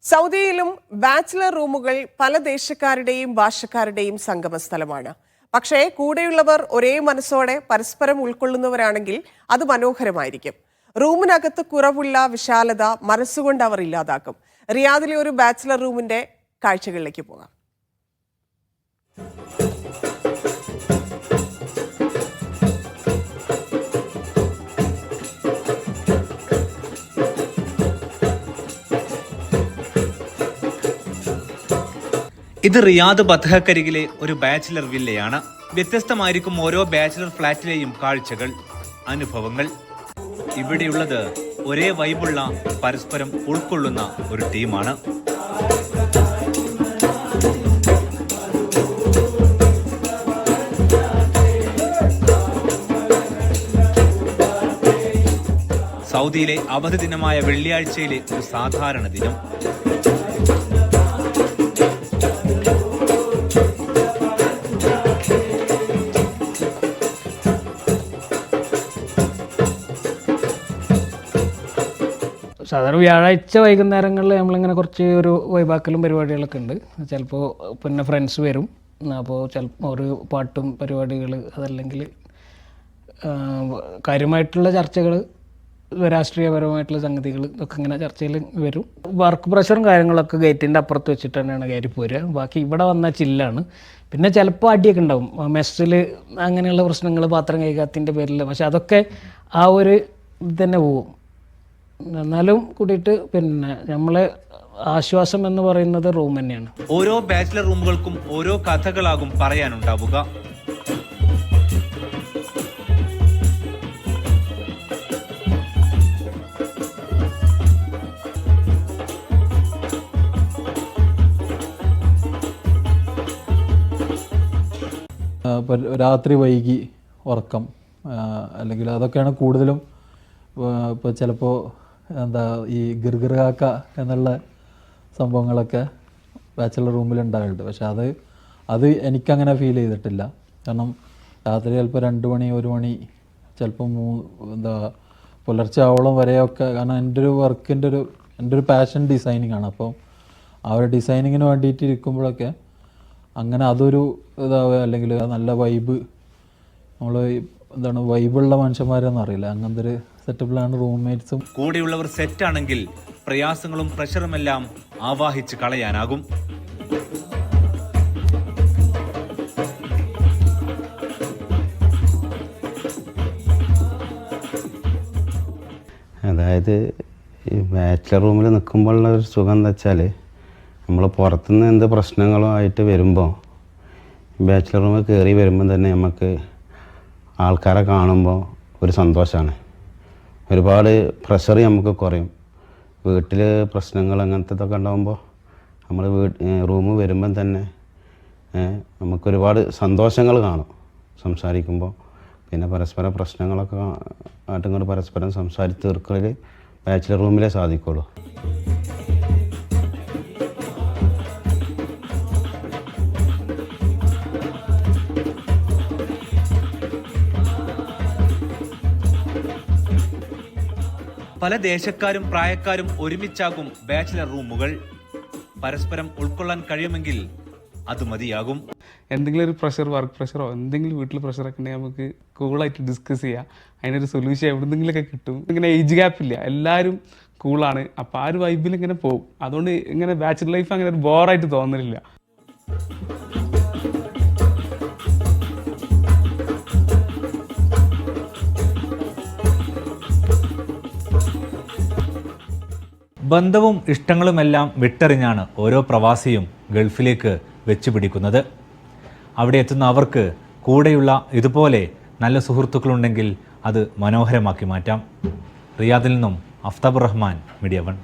സൗദിയിലും bachelor റൂമുകൾ പല ദേശക്കാരുടെയും ഭാഷക്കാരുടെയും സംഗമ സ്ഥലമാണ്. പക്ഷേ കൂടെയുള്ളവർ ഒരേ മനസ്സോടെ പരസ്പരം ഉൾക്കൊള്ളുന്നവരാണെങ്കിൽ അത് മനോഹരമായിരിക്കും. റൂമിനകത്ത് കുറവുള്ള വിശാലത മനസ്സുകൊണ്ട് അവർ ഇല്ലാതാക്കും. റിയാദിലെ ഒരു ബാച്ചിലർ റൂമിന്റെ കാഴ്ചകളിലേക്ക് പോകാം. ഇത് റിയാദ് ബത്ഹക്കരികിലെ ഒരു ബാച്ചിലർ വില്ലയാണ്. വ്യത്യസ്തമായിരിക്കും ഓരോ ബാച്ചിലർ ഫ്ലാറ്റിലെയും കാഴ്ചകൾ, അനുഭവങ്ങൾ. ഇവിടെയുള്ളത് ഒരേ വൈബുള്ള, പരസ്പരം ഉൾക്കൊള്ളുന്ന ഒരു ടീമാണ്. സൗദിയിലെ അവധി ദിനമായ വെള്ളിയാഴ്ചയിലെ ഒരു സാധാരണ ദിനം. സാധാരണ വ്യാഴാഴ്ച വൈകുന്നേരങ്ങളിൽ നമ്മളിങ്ങനെ കുറച്ച് ഒരു വൈബാക്കലും പരിപാടികളൊക്കെ ഉണ്ട്. ചിലപ്പോൾ പിന്നെ ഫ്രണ്ട്സ് വരും, അപ്പോൾ ചിലപ്പോൾ ഒരു പാട്ടും പരിപാടികൾ, അതല്ലെങ്കിൽ കാര്യമായിട്ടുള്ള ചർച്ചകൾ, രാഷ്ട്രീയപരമായിട്ടുള്ള സംഗതികൾ ഒക്കെ ഇങ്ങനെ ചർച്ചയിൽ വരും. വർക്ക് പ്രഷറും കാര്യങ്ങളൊക്കെ ഗേറ്റിൻ്റെ അപ്പുറത്ത് വെച്ചിട്ട് തന്നെയാണ് കയറി പോരുക. ബാക്കി ഇവിടെ വന്നാൽ ചില്ലാണ്. പിന്നെ ചിലപ്പോൾ അടിയൊക്കെ ഉണ്ടാവും മെസ്സിൽ, അങ്ങനെയുള്ള പ്രശ്നങ്ങൾ, പാത്രം കൈകാത്തിൻ്റെ പേരിൽ. പക്ഷെ അതൊക്കെ ആ ഒരു ഇത് തന്നെ പോവും. എന്നാലും കൂടിയിട്ട് പിന്നെ നമ്മളെ ആശ്വാസം എന്ന് പറയുന്നത് റൂം തന്നെയാണ്. ഓരോ ബാച്ചിലർ റൂമുകൾക്കും ഓരോ കഥകളാകും പറയാനുണ്ടാവുക. രാത്രി വൈകി ഉറക്കം, അല്ലെങ്കിൽ അതൊക്കെയാണ് കൂടുതലും. ഇപ്പോൾ ചിലപ്പോൾ ഈ ഗിർഗിർകാക്ക എന്നുള്ള സംഭവങ്ങളൊക്കെ ബാച്ചിലർ റൂമിൽ ഉണ്ടായിട്ടുണ്ട്. പക്ഷെ അത് എനിക്കങ്ങനെ ഫീൽ ചെയ്തിട്ടില്ല. കാരണം രാത്രി ചിലപ്പോൾ 2 മണി 1 മണി, ചിലപ്പോൾ പുലർച്ചെ ആവോളം വരെയൊക്കെ. കാരണം എൻ്റെ ഒരു പാഷൻ ഡിസൈനിങ് ആണ്. അപ്പോൾ ആ ഒരു ഡിസൈനിങ്ങിന് വേണ്ടിയിട്ട് ഇരിക്കുമ്പോഴൊക്കെ അങ്ങനെ അതൊരു ഇതാവുക, അല്ലെങ്കിൽ നല്ല വൈബ്, നമ്മൾ വൈബുള്ള മനുഷ്യന്മാരെന്ന് അറിയില്ല, അങ്ങനത്തെ ഒരു സെറ്റപ്പിലാണ് റൂംമേറ്റ്സും. കൂടെയുള്ളവർ സെറ്റാണെങ്കിൽ പ്രയാസങ്ങളും പ്രഷറുമെല്ലാം ആവാഹിച്ച് കളയാനാകും. അതായത് ഈ ബാച്ചിലർ റൂമിൽ നിൽക്കുമ്പോഴുള്ള ഒരു സുഖം എന്താ വെച്ചാൽ, നമ്മൾ പുറത്തുനിന്ന് എന്ത് പ്രശ്നങ്ങളും ആയിട്ട് വരുമ്പോൾ ബാച്ചിലർ റൂമിൽ കയറി വരുമ്പോൾ തന്നെ നമുക്ക് ആൾക്കാരെ കാണുമ്പോൾ ഒരു സന്തോഷമാണ്. ഒരുപാട് പ്രഷർ നമുക്ക് കുറയും. വീട്ടിൽ പ്രശ്നങ്ങൾ അങ്ങനത്തെ ഉണ്ടാകുമ്പോൾ നമ്മൾ റൂമിൽ വരുമ്പം തന്നെ നമുക്കൊരുപാട് സന്തോഷങ്ങൾ കാണും സംസാരിക്കുമ്പോൾ. പിന്നെ പരസ്പര പ്രശ്നങ്ങളൊക്കെ ആയിട്ടും കൂടെ പരസ്പരം സംസാരിച്ച് തീർക്കൽ ബാച്ചിലർ റൂമിലേ സാധിക്കുള്ളൂ. പല ദേശക്കാരും പ്രായക്കാരും ഒരുമിച്ചാകും ബാച്ചിലർ റൂമുകൾ. പരസ്പരം ഉൾക്കൊള്ളാൻ കഴിയുമെങ്കിൽ അത് മതിയാകും. എന്തെങ്കിലും ഒരു പ്രഷർ, വർക്ക് പ്രഷറോ എന്തെങ്കിലും വീട്ടിൽ പ്രഷറൊക്കെ ഉണ്ടെങ്കിൽ നമുക്ക് കൂളായിട്ട് ഡിസ്കസ് ചെയ്യാം. അതിനൊരു സൊല്യൂഷൻ എവിടെന്നെങ്കിലൊക്കെ കിട്ടും. ഇങ്ങനെ ഏജ് ഗ്യാപ്പില്ല, എല്ലാവരും കൂളാണ്. അപ്പോൾ ആ ഒരു വൈബിൽ ഇങ്ങനെ പോകും. അതുകൊണ്ട് ഇങ്ങനെ ബാച്ചിലർ ലൈഫ് അങ്ങനെ ഒരു ബോറായിട്ട് തോന്നലില്ല. ബന്ധവും ഇഷ്ടങ്ങളുമെല്ലാം വിട്ടെറിഞ്ഞാണ് ഓരോ പ്രവാസിയും ഗൾഫിലേക്ക് വെച്ചുപിടിക്കുന്നത്. അവിടെ എത്തുന്ന അവർക്ക് കൂടെയുള്ള ഇതുപോലെ നല്ല സുഹൃത്തുക്കളുണ്ടെങ്കിൽ അത് മനോഹരമാക്കി മാറ്റാം. റിയാദിൽ നിന്നും അഫ്താബുർ റഹ്മാൻ, മീഡിയ 1.